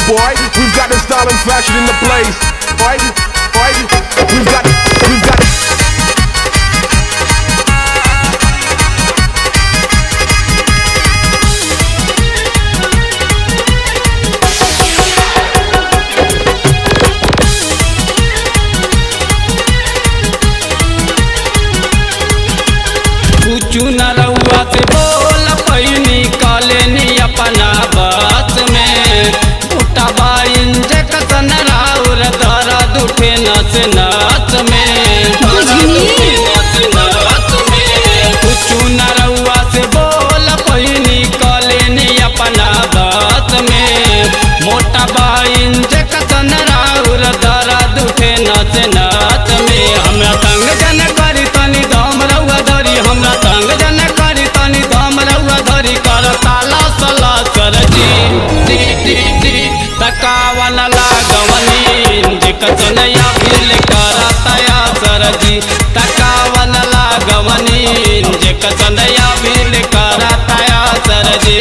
boy. We've got the style and fashion in the place. Right? We've got कुछ न रहुआ से बोल पैनी कॉलेनी अपना बात में उठा बाइन जकसन राउर दर्द उठे नस नाच में कुछ न रहुआ से बोल पैनी कॉलेनी अपना बात में मोटा बाइन जकसन राउर दर्द उठे नस नाच में हमरा तंग जन करी तनी दम रहुआ धरी हमरा तंग जन करी तनी दम रहुआ धरी कर ताला सला कर जी तकावन लागवनी जिकसनया फिल कर तया सर जी तकावन लागवनी जिकसनया फिल कर तया सर जी।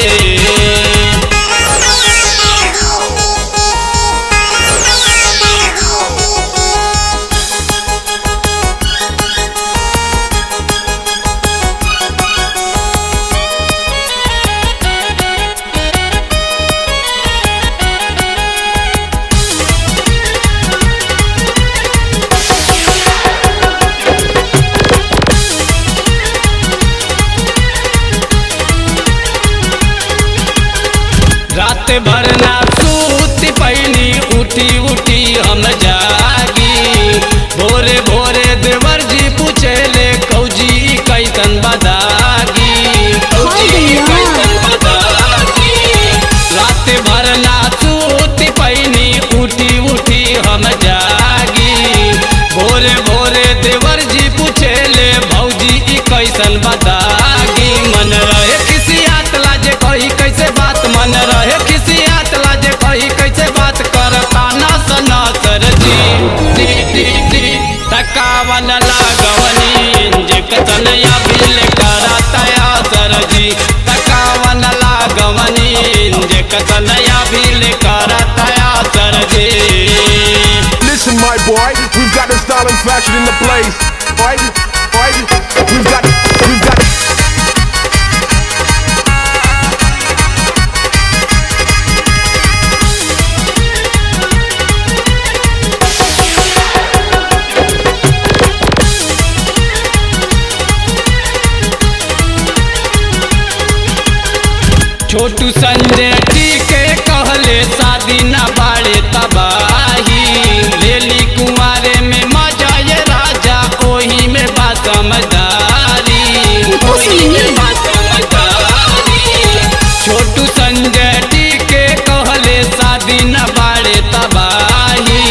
रात भर ना सूती पैनी उठी उठी हम जागी भोरे भोरे देवर जी पूछे ले कौजी कैसन बदागी रात भर ना सूती पैनी उठी उठी हम जागी भोरे भोरे देवर जी पूछे ले भौजी कैसन बदागी मन रहे किसी हाथ लाजे कही कैसे बात मन रहे किसी हाथ लाजे कही कैसे बात करता ना सना सर जी तकावन लागवनी जिकसनया बिल करतया सर जी तकावन लागवनी जिकसनया बिल करतया सर जी। Listen, my boy, we've got the style and fashion in the place. Right? We've got छोटू संजय जी के कहले शादी न बाड़े तबाही लेली कुंवारे में मजा ये राजा ओही में बात समझदारी छोटू संजय जी के कहले शादी न बाड़े तबाही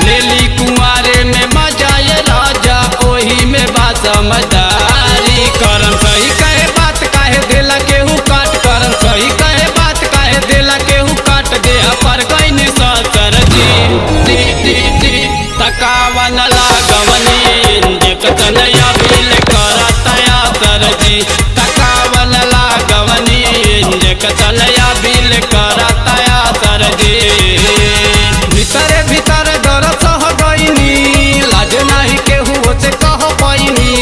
लेली कुंवारे में मजा ये राजा ओही में बात समझदारी करम सही कहे बात काहे दिला केहू काट करम सही कहे बात काहे दिला केहू काट दे पर गईन सर जी तकावन लागवनी जिकसनया बिल करतया सर जी तकावन लागवनी जिकसनया बिल करतया सर जी। भीतर भीतर डर सह गईनी लाज नहीं केहू से कह पैनी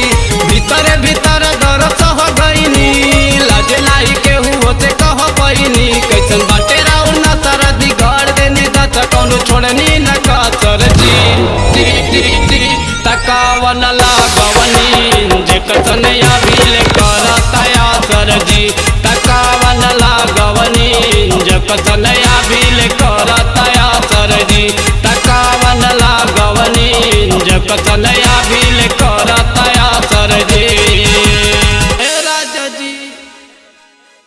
भीतर भीतर डर सह गईनी लाज नहीं केहू से कह पैनी कैसन बाटे राउ न सर दिगाड़ देनी दत कौनो छोड़नी न का सर जी तकावन लागवनी जिकसनया बिल करतया सर जी तकावन लागवनी जिकसनया बिल करतया सर जी तकावन लागवनी जिकसनया